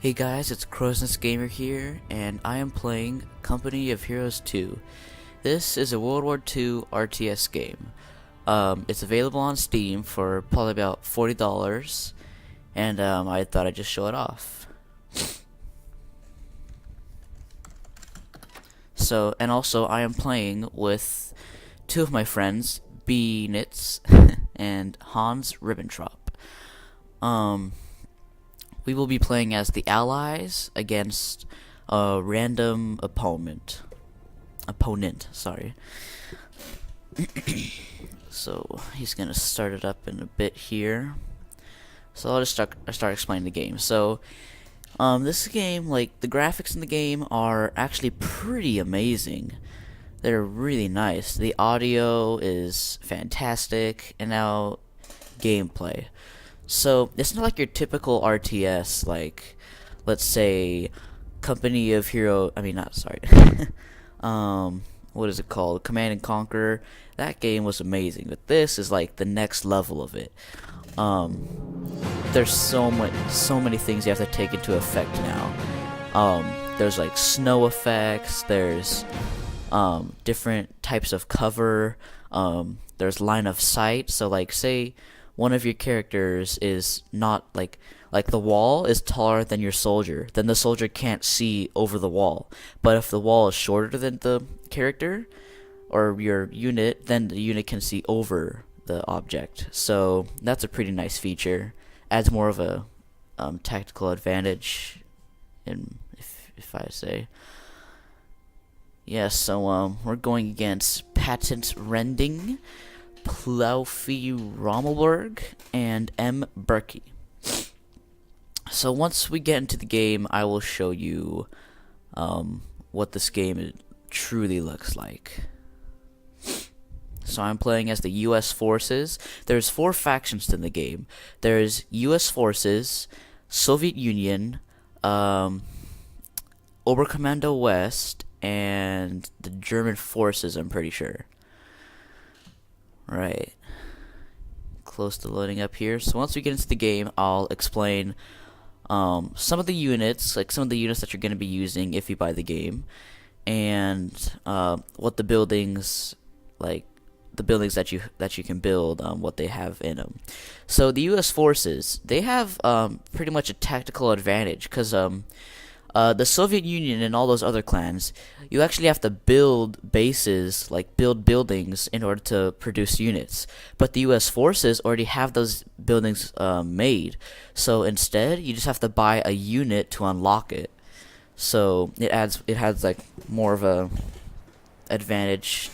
Hey guys, it's Crowsnest Gamer here, and I am playing Company of Heroes 2. This is a World War II RTS game. It's available on Steam for probably about $40, and I thought I'd just show it off. So, and also I am playing with two of my friends, B Nitz and Hans Ribbentrop. We will be playing as the Allies against a random opponent. Sorry. So he's gonna start it up in a bit here. So I'll just start explaining the game. So this game, like the graphics in the game, are actually pretty amazing. They're really nice. The audio is fantastic, and now gameplay. So it's not like your typical RTS, like let's say Company of Hero. I mean, not sorry. What is it called? Command and Conquer. That game was amazing, but this is like the next level of it. There's so many things you have to take into effect now. There's like snow effects. There's different types of cover. There's line of sight. So like say one of your characters is not like the wall is taller than your soldier, then the soldier can't see over the wall. But if the wall is shorter than the character or your unit, then the unit can see over the object. So that's a pretty nice feature. Adds more of a tactical advantage, if I say. Yeah, so we're going against Patent Rending, Plaufey Rommelberg, and M. Berkey. So once we get into the game, I will show you what this game truly looks like. So I'm playing as the U.S. Forces. There's 4 factions in the game. There's U.S. Forces, Soviet Union, Oberkommando West, and the German Forces, I'm pretty sure. Right. Close to loading up here. So once we get into the game, I'll explain some of the units, like some of the units that you're going to be using if you buy the game, and what the buildings, like the buildings that you can build, what they have in them. So the U.S. forces, they have pretty much a tactical advantage because the Soviet Union and all those other clans, you actually have to build bases, like build buildings in order to produce units. But the U.S. forces already have those buildings made. So instead, you just have to buy a unit to unlock it. So it has like more of a advantage,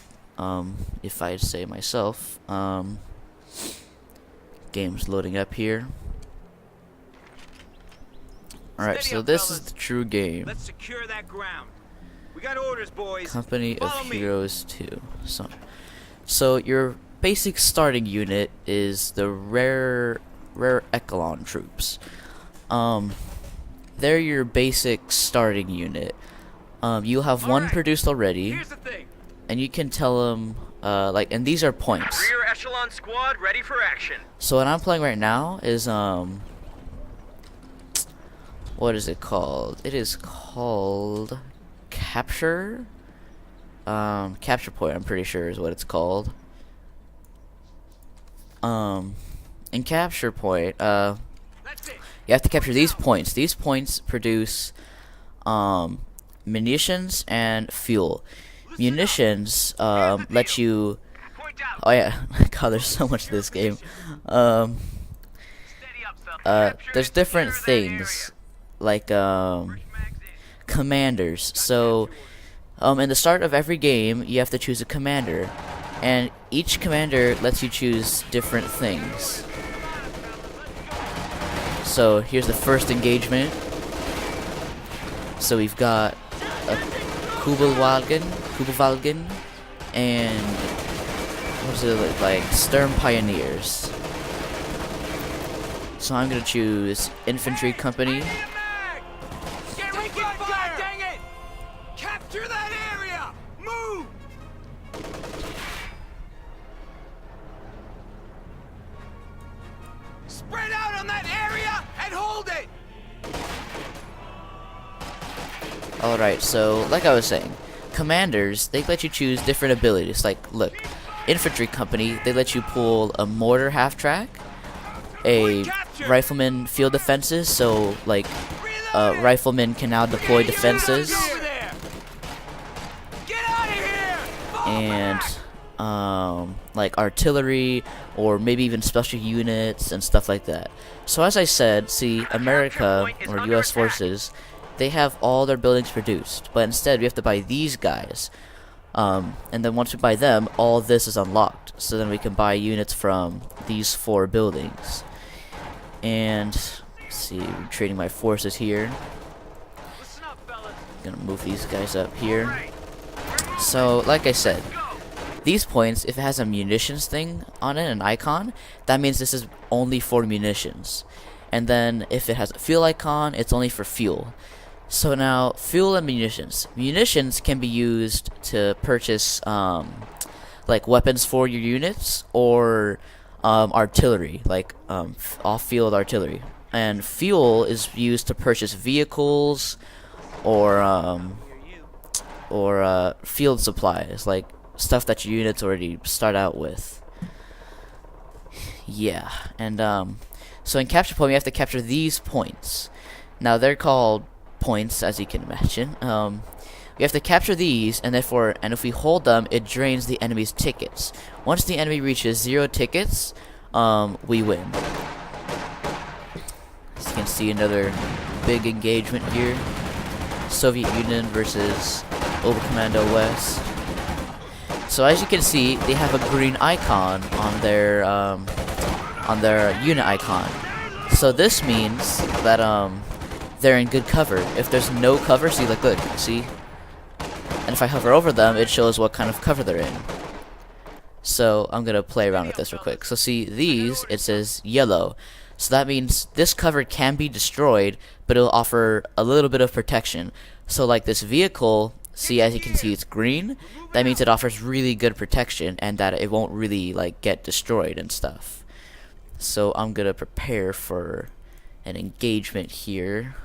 if I say myself. Game's loading up here. Alright, so this is the true game. Let's secure that ground. We got orders, boys. Company of Heroes 2. So your basic starting unit is the rare echelon troops. They're your basic starting unit. You'll have one produced already. Here's the thing. And you can tell them and these are points. Rear echelon squad ready for action. So what I'm playing right now is what is it called? It is called Capture. Capture Point, I'm pretty sure is what it's called. In Capture Point, you have to capture these points. These points produce munitions and fuel. Munitions let you. Oh yeah, God, there's so much to this game. There's different things, like commanders. So in the start of every game, you have to choose a commander, and each commander lets you choose different things. So here's the first engagement. So we've got a Kubelwagen, and what's it like? Sturm Pioneers. So I'm gonna choose infantry company. Dang it! Capture that area! Move! Spread out on that area and hold it! Alright, so like I was saying, commanders, they let you choose different abilities. Like, look, infantry company, they let you pull a mortar half-track, a rifleman field defenses, so like riflemen can now deploy defenses, and like artillery or maybe even special units and stuff like that. So as I said, see, America or US forces, they have all their buildings produced, but instead we have to buy these guys, and then once we buy them, all this is unlocked, so then we can buy units from these 4 buildings. And let's see, retreating my forces here. Gonna move these guys up here. So like I said, these points, if it has a munitions thing on it, an icon, that means this is only for munitions. And then if it has a fuel icon, it's only for fuel. So now, fuel and munitions. Munitions can be used to purchase like weapons for your units, or artillery, like off-field artillery. And fuel is used to purchase vehicles or field supplies, like stuff that your units already start out with. Yeah, and so in capture point, we have to capture these points. Now they're called points, as you can imagine. We have to capture these, and if we hold them, it drains the enemy's tickets. Once the enemy reaches 0 tickets, we win. As you can see, another big engagement here. Soviet Union versus Oberkommando West. So as you can see, they have a green icon on their unit icon. So this means that they're in good cover. If there's no cover, see, like, look, see? And if I hover over them, it shows what kind of cover they're in. So I'm gonna play around with this real quick. So see, these, it says yellow. So that means this cover can be destroyed, but it'll offer a little bit of protection. So like this vehicle, see, as you can see, it's green. That means it offers really good protection, and that it won't really like get destroyed and stuff. So I'm gonna prepare for an engagement here.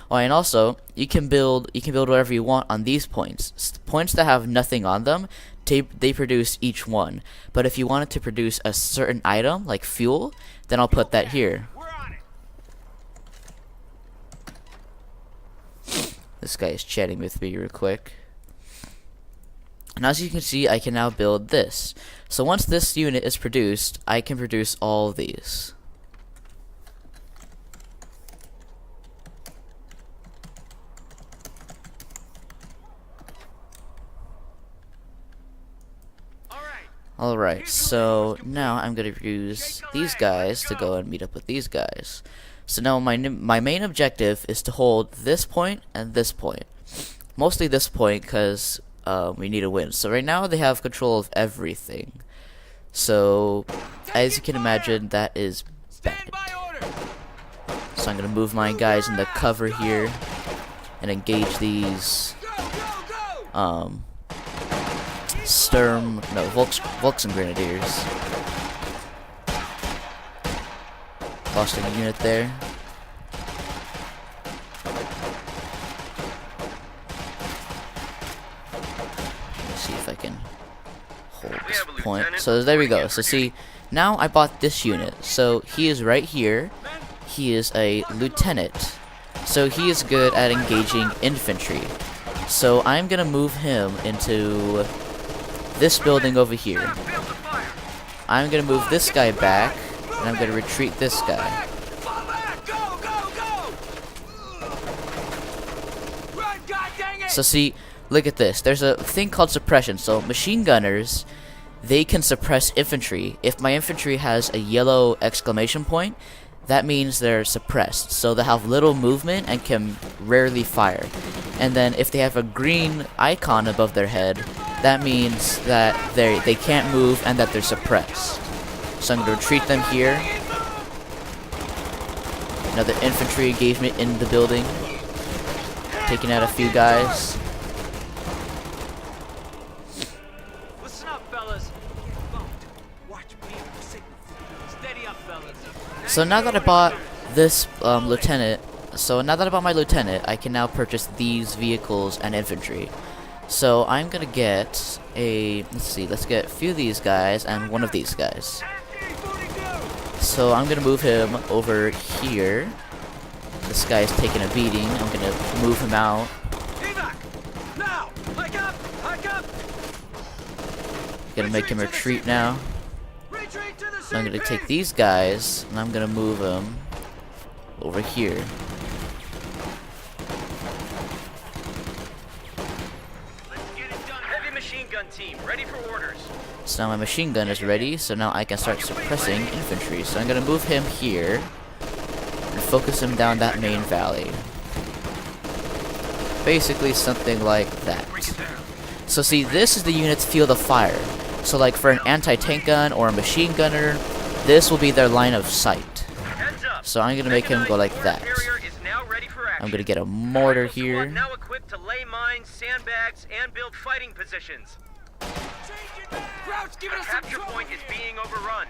Oh, and also you can build whatever you want on these points. Points that have nothing on them, they produce each one. But if you wanted to produce a certain item like fuel, then I'll put that here. This guy is chatting with me real quick. And as you can see, I can now build this. So once this unit is produced, I can produce all of these. Alright, so now I'm going to use these guys to go and meet up with these guys. So now my main objective is to hold this point and this point. Mostly this point because we need a win. So right now they have control of everything. So as you can imagine, that is bad. So I'm going to move my guys into cover here and engage these Volksen Grenadiers. Lost a unit there. Let's see if I can hold this point. So there we go. So see, now I bought this unit. So he is right here. He is a lieutenant. So he is good at engaging infantry. So I'm gonna move him into this building over here. I'm gonna move this guy back, and I'm gonna retreat this guy. So see, look at this. There's a thing called suppression. So machine gunners, they can suppress infantry. If my infantry has a yellow exclamation point, that means they're suppressed. So they have little movement and can rarely fire. And then if they have a green icon above their head, that means that they can't move and that they're suppressed. So I'm going to retreat them here. Another infantry engagement in the building. Taking out a few guys. Listen up, fellas. Watch me. Steady up, fellas. So now that I bought this lieutenant, So now that I bought my lieutenant, I can now purchase these vehicles and infantry. So I'm gonna get a, let's get a few of these guys and one of these guys. So I'm gonna move him over here. This guy's taking a beating. I'm gonna move him out. Now! Hike up! Hike up! Gonna make him retreat now. Retreat to the So I'm gonna take these guys and I'm gonna move them over here. Let's get it done. Heavy machine gun team, ready for orders. So now my machine gun is ready, so now I can start suppressing infantry. So I'm gonna move him here and focus him down that main valley. Basically something like that. So see, this is the unit's field of fire. So like for an anti-tank gun or a machine gunner, this will be their line of sight. So I'm gonna make him go like that. I'm gonna get a mortar here. Now equipped to lay mines, sandbags, and build fighting positions. Crouch, give us capture point is being overrun.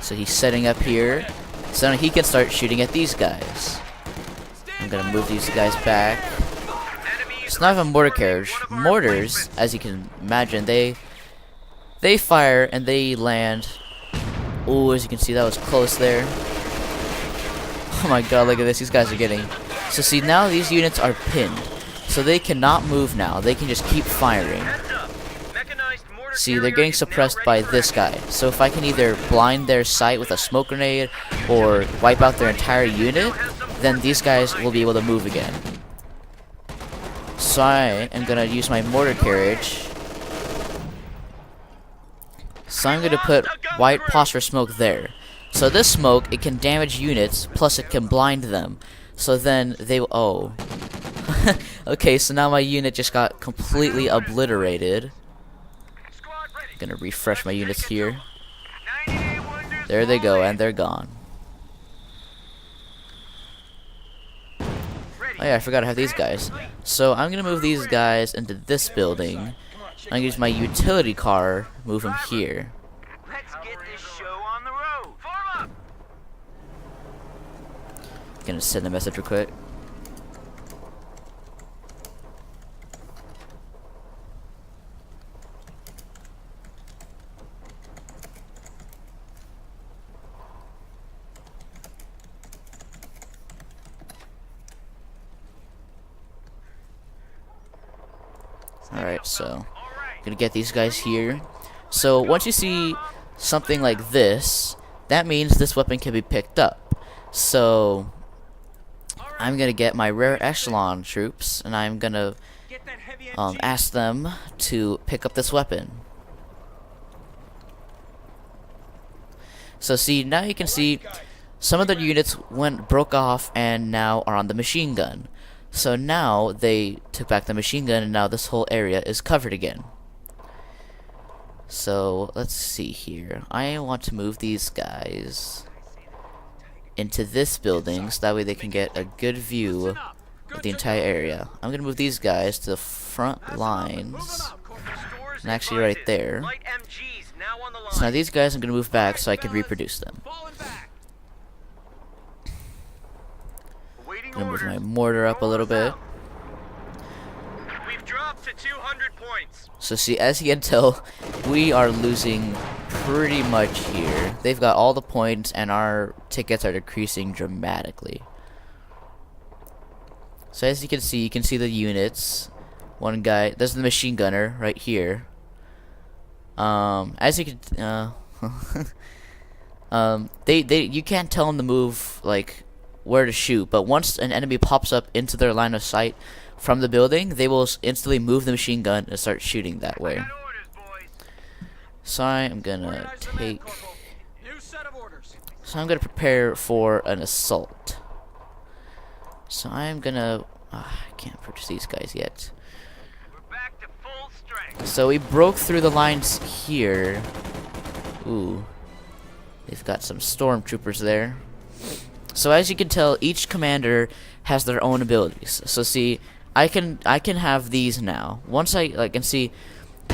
So he's setting up here, so now he can start shooting at these guys. I'm gonna move these guys back. It's not even mortar carriage. Mortars, as you can imagine, they fire and they land. Oh, as you can see, that was close there. Oh my god, look at this. These guys are getting... So see, now these units are pinned. So they cannot move now. They can just keep firing. See, they're getting suppressed by this guy. So if I can either blind their sight with a smoke grenade or wipe out their entire unit, then these guys will be able to move again. So I am going to use my mortar carriage. So I'm going to put white phosphorus smoke there. So this smoke, it can damage units, plus it can blind them. So then they will... Oh. Okay, so now my unit just got completely obliterated. Gonna refresh my units here. There they go, and they're gone. Oh yeah, I forgot I have these guys. So I'm gonna move these guys into this building. I'm gonna use my utility car, move them here. Let's get this show on the road. Form up. Gonna send a message real quick. Alright, so I'm gonna get these guys here. So once you see something like this, that means this weapon can be picked up. So I'm gonna get my rare echelon troops and I'm gonna ask them to pick up this weapon. So see, now you can see some of the units broke off and now are on the machine gun. So now they took back the machine gun and now this whole area is covered again. So let's see here. I want to move these guys into this building so that way they can get a good view of the entire area. I'm going to move these guys to the front lines. And actually right there. So now these guys I'm going to move back so I can reproduce them. Gonna move my mortar up a little bit. We've dropped to 200 points. So see, as you can tell, we are losing pretty much here. They've got all the points and our tickets are decreasing dramatically. So as you can see the units. One guy, there's the machine gunner right here. As you can you can't tell them to move like where to shoot, but once an enemy pops up into their line of sight from the building, they will instantly move the machine gun and start shooting that way. So I'm gonna prepare for an assault. So I'm gonna I can't purchase these guys yet. So we broke through the lines here. Ooh, they've got some stormtroopers there. So as you can tell, each commander has their own abilities. So see, I can have these now. Once I can see,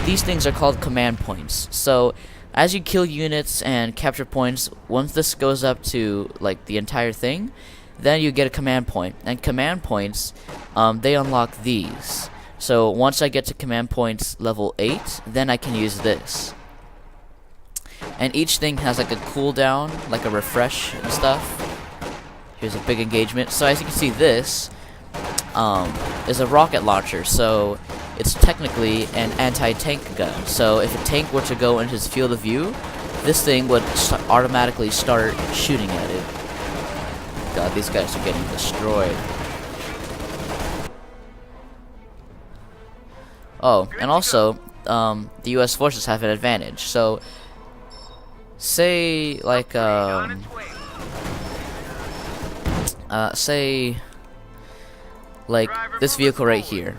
these things are called command points. So as you kill units and capture points, once this goes up to like the entire thing, then you get a command point. And command points, they unlock these. So once I get to command points level 8, then I can use this. And each thing has like a cooldown, like a refresh and stuff. Here's a big engagement. So as you can see, this is a rocket launcher. So it's technically an anti-tank gun. So if a tank were to go into his field of view, this thing would automatically start shooting at it. God, these guys are getting destroyed. Oh, and also, the U.S. forces have an advantage. So, say, like, this vehicle right here.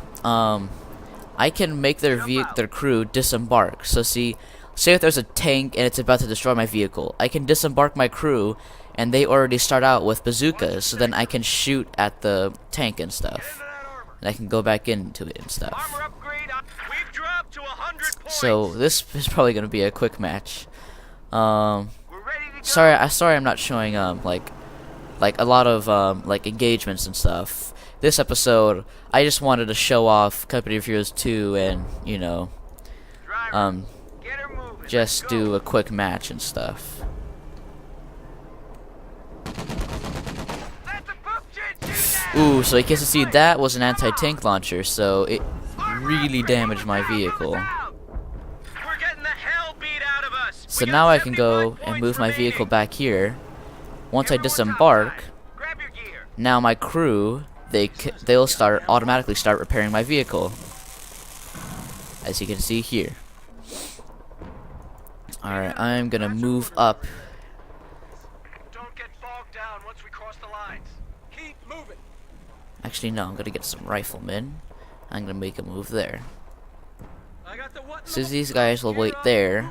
I can make their crew disembark. So see, say if there's a tank and it's about to destroy my vehicle, I can disembark my crew, and they already start out with bazookas. So then I can shoot at the tank and stuff, and I can go back into it and stuff. So this is probably gonna be a quick match. Sorry I'm not showing like a lot of like engagements and stuff. This episode, I just wanted to show off Company of Heroes 2 and, you know, just do a quick match and stuff. Ooh, so in case you see, that was an anti-tank launcher, so it really damaged my vehicle. So now I can go and move my vehicle back here. Once I disembark, now my crew, they'll automatically start repairing my vehicle, as you can see here. Alright, I'm gonna move up. Don't get bogged down once we cross the lines. Keep moving. Actually, no, I'm gonna get some riflemen. I'm gonna make a move there. So these guys will wait there.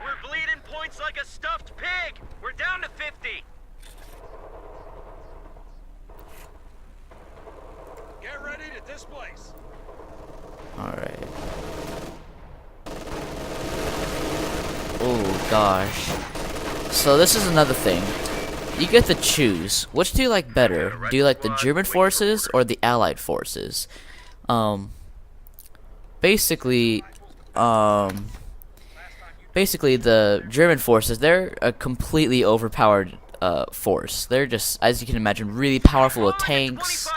We're bleeding points like a stuffed pig. We're down to 50. Get ready to displace. Alright. Oh gosh. So this is another thing. You get to choose. Which do you like better? Do you like the German forces or the Allied forces? Basically the German forces, they're a completely overpowered force. They're just, as you can imagine, really powerful with tanks.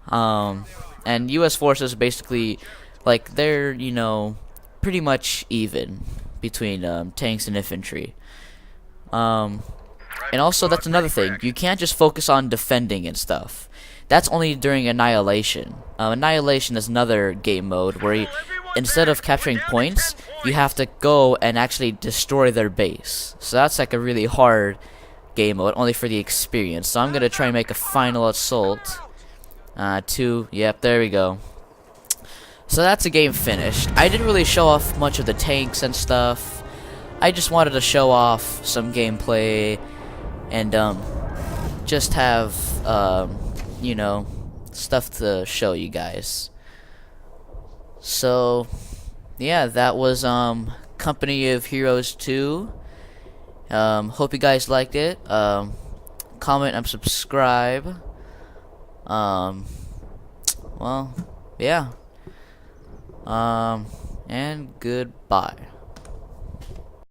And U.S. forces basically, like, they're, you know, pretty much even between tanks and infantry. And also, that's another thing. You can't just focus on defending and stuff. That's only during Annihilation. Annihilation is another game mode where you, instead of capturing points, you have to go and actually destroy their base. So that's like a really hard game mode, only for the experience. So I'm gonna try and make a final assault. 2, yep, there we go. So that's a game finished. I didn't really show off much of the tanks and stuff. I just wanted to show off some gameplay and just have you know, stuff to show you guys. So yeah, that was Company of Heroes 2. Hope you guys liked it. Comment and subscribe. Well, yeah. And goodbye.